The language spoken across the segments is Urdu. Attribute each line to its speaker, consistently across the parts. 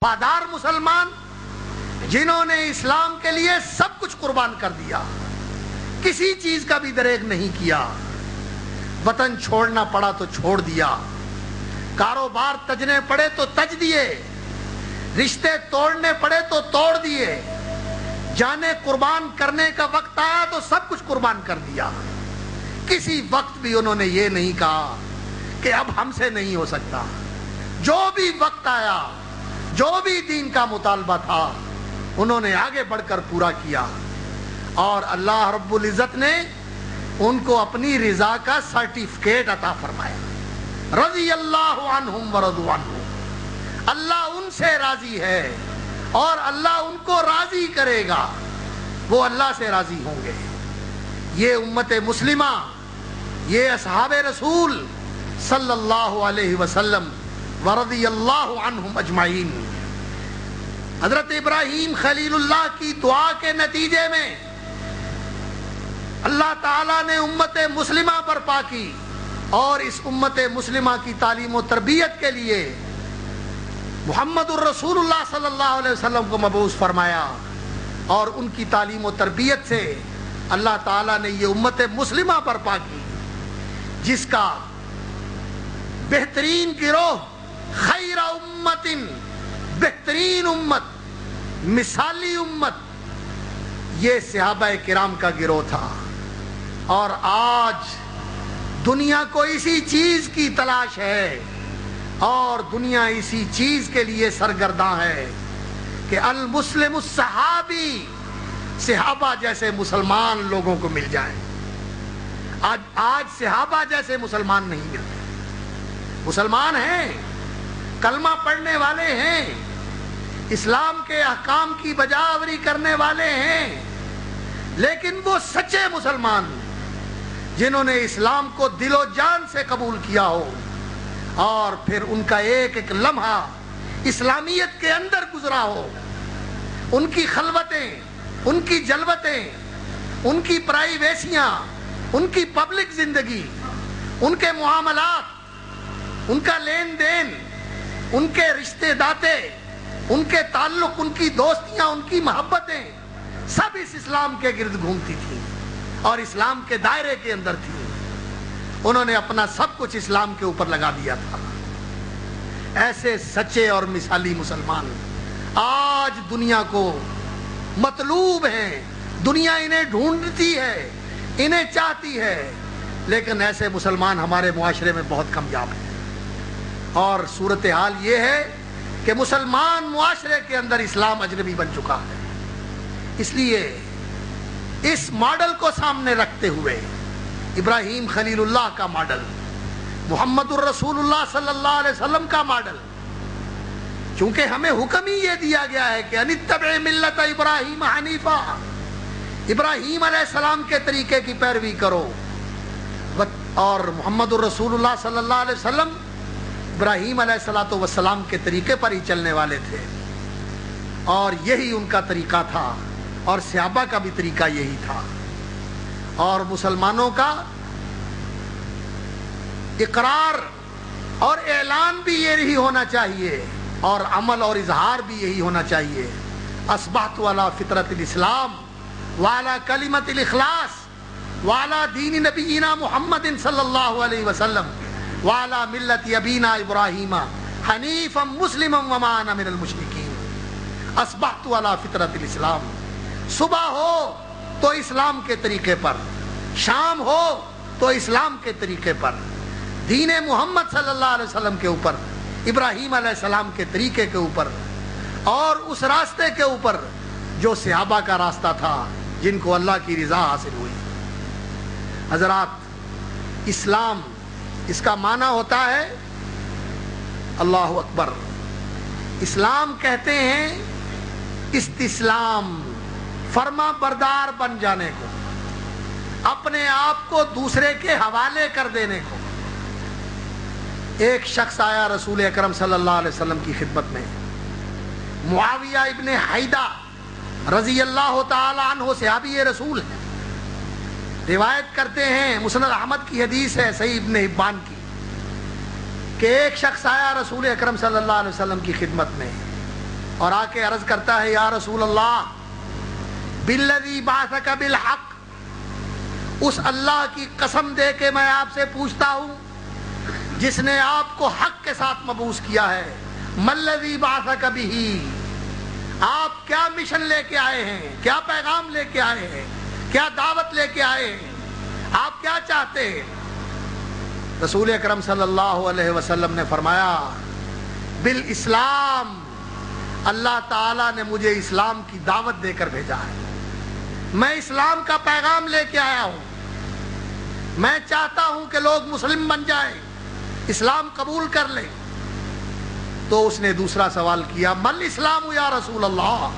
Speaker 1: وفادار مسلمان جنہوں نے اسلام کے لیے سب کچھ قربان کر دیا، کسی چیز کا بھی دریغ نہیں کیا، وطن چھوڑنا پڑا تو چھوڑ دیا، کاروبار تجنے پڑے تو تج دیے، رشتے توڑنے پڑے تو توڑ دیے، جانیں قربان کرنے کا وقت آیا تو سب کچھ قربان کر دیا۔ کسی وقت بھی انہوں نے یہ نہیں کہا کہ اب ہم سے نہیں ہو سکتا۔ جو بھی وقت آیا، جو بھی دین کا مطالبہ تھا، انہوں نے آگے بڑھ کر پورا کیا، اور اللہ رب العزت نے ان کو اپنی رضا کا سرٹیفکیٹ عطا فرمایا۔ رضی اللہ عنہم ورضوا عنہ، اللہ ان سے راضی ہے اور اللہ ان کو راضی کرے گا، وہ اللہ سے راضی ہوں گے۔ یہ امت مسلمہ، یہ اصحاب رسول صلی اللہ علیہ وسلم ورضی اللہ عنہم اجمعین، حضرت ابراہیم خلیل اللہ کی دعا کے نتیجے میں اللہ تعالیٰ نے امت مسلمہ برپا کی، اور اس امت مسلمہ کی تعلیم و تربیت کے لیے محمد الرسول اللہ صلی اللہ علیہ وسلم کو مبعوث فرمایا، اور ان کی تعلیم و تربیت سے اللہ تعالیٰ نے یہ امت مسلمہ برپا کی، جس کا بہترین گروہ، خیر امت، بہترین امت، مثالی امت، یہ صحابہ کرام کا گروہ تھا۔ اور آج دنیا کو اسی چیز کی تلاش ہے، اور دنیا اسی چیز کے لیے سرگرداں ہے کہ المسلم الصحابی، صحابہ جیسے مسلمان لوگوں کو مل جائیں۔ آج صحابہ جیسے مسلمان نہیں ملتے۔ مسلمان ہیں، کلمہ پڑھنے والے ہیں، اسلام کے احکام کی بجاوری کرنے والے ہیں، لیکن وہ سچے مسلمان جنہوں نے اسلام کو دل و جان سے قبول کیا ہو، اور پھر ان کا ایک ایک لمحہ اسلامیت کے اندر گزرا ہو، ان کی خلوتیں، ان کی جلوتیں، ان کی پرائیویسیاں، ان کی پبلک زندگی، ان کے معاملات، ان کا لین دین، ان کے رشتے داتے، ان کے تعلق، ان کی دوستیاں، ان کی محبتیں، سب اس اسلام کے گرد گھومتی تھیں اور اسلام کے دائرے کے اندر تھی۔ انہوں نے اپنا سب کچھ اسلام کے اوپر لگا دیا تھا۔ ایسے سچے اور مثالی مسلمان آج دنیا کو مطلوب ہیں، دنیا انہیں ڈھونڈتی ہے، انہیں چاہتی ہے، لیکن ایسے مسلمان ہمارے معاشرے میں بہت کمیاب ہیں۔ اور صورتحال یہ ہے کہ مسلمان معاشرے کے اندر اسلام اجنبی بن چکا ہے۔ اس لیے اس ماڈل کو سامنے رکھتے ہوئے، ابراہیم خلیل اللہ کا ماڈل، محمد الرسول اللہ صلی اللہ علیہ وسلم کا ماڈل، چونکہ ہمیں حکم ہی یہ دیا گیا ہے کہ انتبع ملت ابراہیم حنیفا، ابراہیم علیہ السلام کے طریقے کی پیروی کرو، اور محمد الرسول اللہ صلی اللہ علیہ وسلم ابراہیم علیہ السلام کے طریقے پر ہی چلنے والے تھے، اور یہی ان کا طریقہ تھا، اور صحابہ کا بھی طریقہ یہی تھا۔ اور مسلمانوں کا اقرار اور اعلان بھی یہی ہونا چاہیے، اور عمل اور اظہار بھی یہی ہونا چاہیے۔ اصبحت علی فطرت الاسلام وعلی کلمۃ الاخلاص وعلی دین نبینا محمد صلی اللہ علیہ وسلم وعلی ملت ابینا ابراہیم حنیفا مسلما وما انا من المشرکین۔ اصبحت علی فطرت الاسلام، صبح ہو تو اسلام کے طریقے پر، شام ہو تو اسلام کے طریقے پر، دین محمد صلی اللہ علیہ وسلم کے اوپر، ابراہیم علیہ السلام کے طریقے کے اوپر، اور اس راستے کے اوپر جو صحابہ کا راستہ تھا، جن کو اللہ کی رضا حاصل ہوئی۔ حضرات، اسلام، اس کا معنی ہوتا ہے اللہ اکبر۔ اسلام کہتے ہیں استسلام، فرما بردار بن جانے کو، اپنے آپ کو دوسرے کے حوالے کر دینے کو۔ ایک شخص آیا رسول اکرم صلی اللہ علیہ وسلم کی خدمت میں، معاویہ ابن حیدہ رضی اللہ تعالی عنہ صحابی رسول ہے، روایت کرتے ہیں، مسند احمد کی حدیث ہے، صحیح ابن حبان کی، کہ ایک شخص آیا رسول اکرم صلی اللہ علیہ وسلم کی خدمت میں، اور آ کے عرض کرتا ہے یا رسول اللہ بالذی بعثک بالحق، اس اللہ کی قسم دے کے میں آپ سے پوچھتا ہوں جس نے آپ کو حق کے ساتھ مبعوث کیا ہے، ملذی بعثک بہ، آپ کیا مشن لے کے آئے ہیں، کیا پیغام لے کے آئے ہیں، کیا دعوت لے کے آئے ہیں، آپ کیا چاہتے ہیں؟ رسول اکرم صلی اللہ علیہ وسلم نے فرمایا بالاسلام، اللہ تعالیٰ نے مجھے اسلام کی دعوت دے کر بھیجا ہے، میں اسلام کا پیغام لے کے آیا ہوں، میں چاہتا ہوں کہ لوگ مسلم بن جائیں، اسلام قبول کر لیں۔ تو اس نے دوسرا سوال کیا مل اسلام یا رسول اللہ،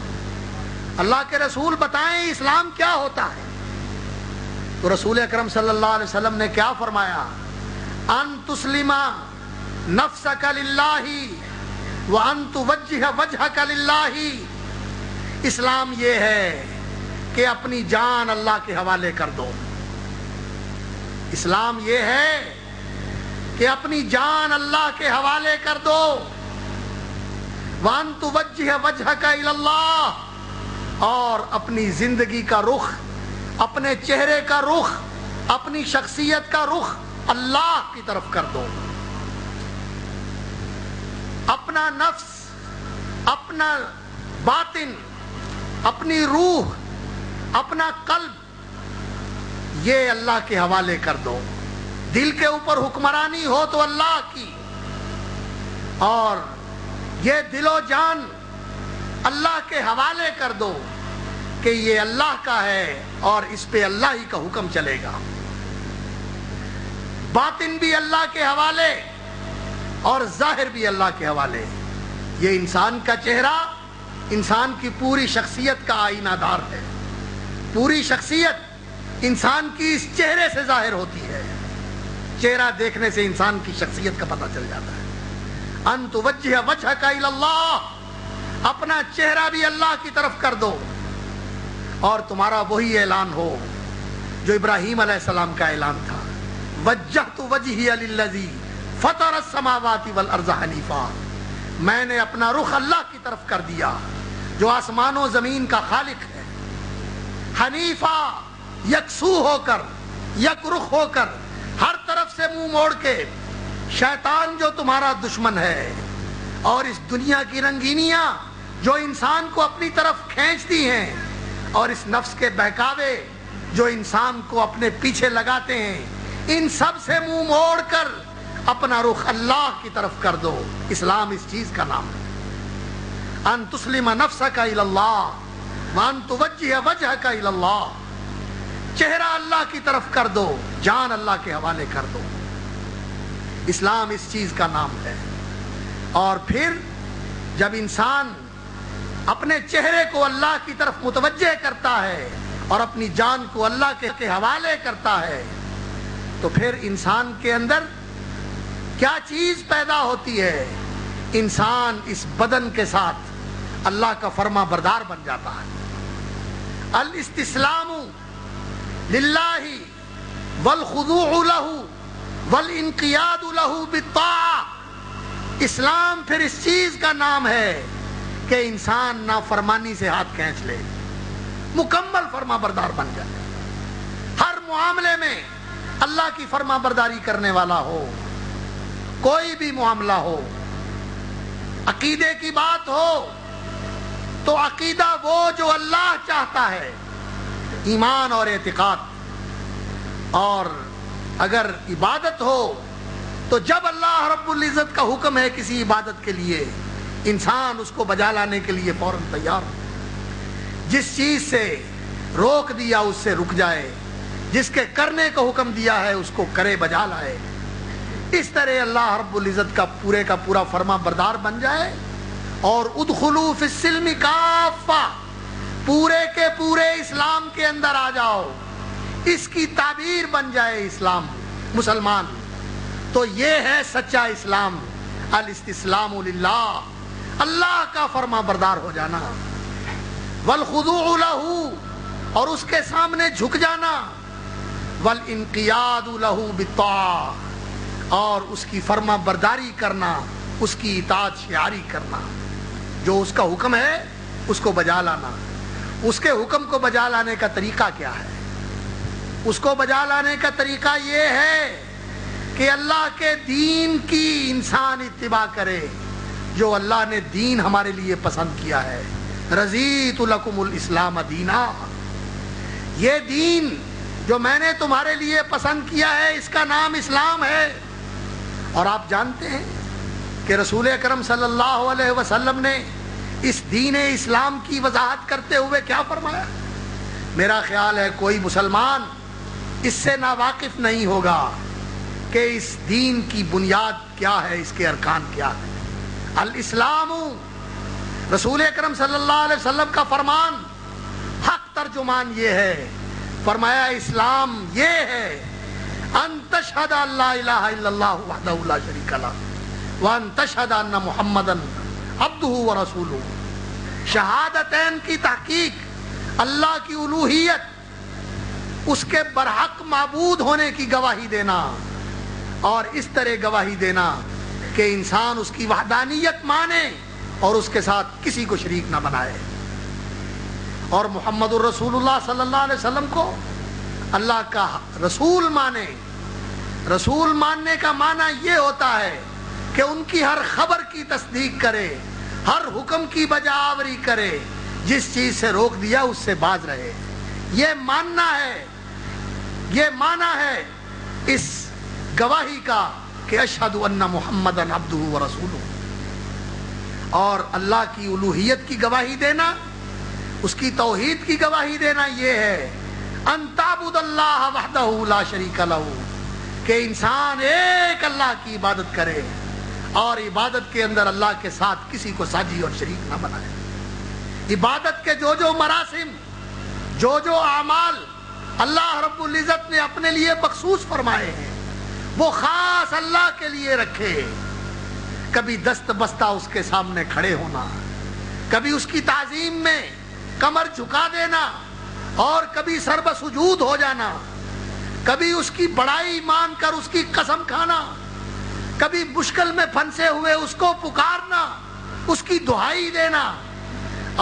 Speaker 1: اللہ کے رسول بتائیں اسلام کیا ہوتا ہے؟ تو رسول اکرم صلی اللہ علیہ وسلم نے کیا فرمایا؟ ان تسلم نفسک للہ وان توجہ وجہک للہ، اسلام یہ ہے کہ اپنی جان اللہ کے حوالے کر دو، اسلام یہ ہے کہ اپنی جان اللہ کے حوالے کر دو، وان توجہ وجہک الی اللہ، اور اپنی زندگی کا رخ، اپنے چہرے کا رخ، اپنی شخصیت کا رخ اللہ کی طرف کر دو، اپنا نفس، اپنا باطن، اپنی روح، اپنا قلب یہ اللہ کے حوالے کر دو، دل کے اوپر حکمرانی ہو تو اللہ کی، اور یہ دل و جان اللہ کے حوالے کر دو کہ یہ اللہ کا ہے اور اس پہ اللہ ہی کا حکم چلے گا، باطن بھی اللہ کے حوالے اور ظاہر بھی اللہ کے حوالے۔ یہ انسان کا چہرہ انسان کی پوری شخصیت کا آئینہ دار ہے، پوری شخصیت انسان کی اس چہرے سے ظاہر ہوتی ہے، چہرہ دیکھنے سے انسان کی شخصیت کا پتہ چل جاتا ہے۔ ان توجہ وجہک الی اللہ، اپنا چہرہ بھی اللہ کی طرف کر دو، اور تمہارا وہی اعلان ہو جو ابراہیم علیہ السلام کا اعلان تھا، وجہت وجہی للذی فطر السماوات والارض حنیفا، میں نے اپنا رخ اللہ کی طرف کر دیا جو آسمان و زمین کا خالق ہے، حنیفا، یکسو ہو کر، یک رخ ہو کر، ہر طرف سے منہ موڑ کے، شیطان جو تمہارا دشمن ہے اور اس دنیا کی رنگینیاں جو انسان کو اپنی طرف کھینچتی ہیں، اور اس نفس کے بہکاوے جو انسان کو اپنے پیچھے لگاتے ہیں، ان سب سے منہ موڑ کر اپنا رخ اللہ کی طرف کر دو۔ اسلام اس چیز کا نام ہے، ان تسلم نفسک الی اللہ وان توجہ وجہک الی اللہ، چہرہ اللہ کی طرف کر دو، جان اللہ کے حوالے کر دو، اسلام اس چیز کا نام ہے۔ اور پھر جب انسان اپنے چہرے کو اللہ کی طرف متوجہ کرتا ہے اور اپنی جان کو اللہ کے حوالے کرتا ہے، تو پھر انسان کے اندر کیا چیز پیدا ہوتی ہے؟ انسان اس بدن کے ساتھ اللہ کا فرما بردار بن جاتا ہے۔ الاستسلام للہ والخضوع لہ والانقیاد لہ بالطاعہ، اسلام پھر اس چیز کا نام ہے کہ انسان نافرمانی سے ہاتھ کھینچ لے، مکمل فرما بردار بن جائے، ہر معاملے میں اللہ کی فرما برداری کرنے والا ہو، کوئی بھی معاملہ ہو، عقیدے کی بات ہو تو عقیدہ وہ جو اللہ چاہتا ہے، ایمان اور اعتقاد، اور اگر عبادت ہو تو جب اللہ رب العزت کا حکم ہے کسی عبادت کے لیے، انسان اس کو بجا لانے کے لیے فوراً تیار ہو، جس چیز سے روک دیا اس سے رک جائے، جس کے کرنے کا حکم دیا ہے اس کو کرے بجا لائے، اس طرح اللہ رب العزت کا پورا فرما بردار بن جائے۔ اور ادخلوا فی السلم کافہ، پورے کے پورے اسلام کے اندر آ جاؤ، اس کی تعبیر بن جائے اسلام، مسلمان، تو یہ ہے سچا اسلام، الاستسلام للہ، اللہ کا فرما بردار ہو جانا، والخضوع لہ، اور اس کے سامنے جھک جانا، والانقیاد لہ بالطاعہ، اور اس کی فرما برداری کرنا، اس کی اطاعت شعاری کرنا۔ جو اس کا حکم ہے اس کو بجا لانا. اس کے حکم کو بجا لانے کا طریقہ کیا ہے؟ اس کو بجا لانے کا طریقہ یہ ہے کہ اللہ کے دین کی انسان اتباع کرے، جو اللہ نے دین ہمارے لیے پسند کیا ہے. رضیت لکم الاسلام دینا، یہ دین جو میں نے تمہارے لیے پسند کیا ہے اس کا نام اسلام ہے. اور آپ جانتے ہیں کہ رسول اکرم صلی اللہ علیہ وسلم نے اس دین اسلام کی وضاحت کرتے ہوئے کیا فرمایا؟ میرا خیال ہے کوئی مسلمان اس سے ناواقف نہیں ہوگا کہ اس دین کی بنیاد کیا ہے، اس کے ارکان کیا ہے. الاسلام، رسول اکرم صلی اللہ علیہ وسلم کا فرمان حق ترجمان یہ ہے، فرمایا اسلام یہ ہے ان تشہد ان لا الہ الا اللہ وحدہ لا شریک لہ وان تشہد ان محمدا عبدہ ورسولہ. شہادتین کی تحقیق، اللہ کی الوہیت، اس کے برحق معبود ہونے کی گواہی دینا، اور اس طرح گواہی دینا کہ انسان اس کی وحدانیت مانے اور اس کے ساتھ کسی کو شریک نہ بنائے. اور محمد الرسول اللہ صلی اللہ علیہ وسلم کو اللہ کا رسول مانے. رسول ماننے کا معنی یہ ہوتا ہے کہ ان کی ہر خبر کی تصدیق کرے، ہر حکم کی بجاوری کرے، جس چیز سے روک دیا اس سے باز رہے. یہ ماننا ہے، یہ معنی ہے اس گواہی کا کہ اشہد ان محمد عبدہ ورسولہ. اور اللہ کی الوہیت کی گواہی دینا، اس کی توحید کی گواہی دینا یہ ہے ان تعبد اللہ وحدہ لا شریک لہ، کہ انسان ایک اللہ کی عبادت کرے اور عبادت کے اندر اللہ کے ساتھ کسی کو ساجی اور شریک نہ بنائے. عبادت کے جو مراسم، جو اعمال اللہ رب العزت نے اپنے لیے مخصوص فرمائے ہیں وہ خاص اللہ کے لیے رکھے. کبھی دست بستہ اس کے سامنے کھڑے ہونا، کبھی اس کی تعظیم میں کمر جھکا دینا، اور کبھی سر بسجود ہو جانا، کبھی اس کی بڑائی مان کر اس کی قسم کھانا، کبھی مشکل میں پھنسے ہوئے اس کو پکارنا، اس کی دہائی دینا،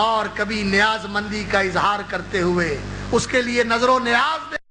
Speaker 1: اور کبھی نیاز مندی کا اظہار کرتے ہوئے اس کے لیے نظر و نیاز دینا.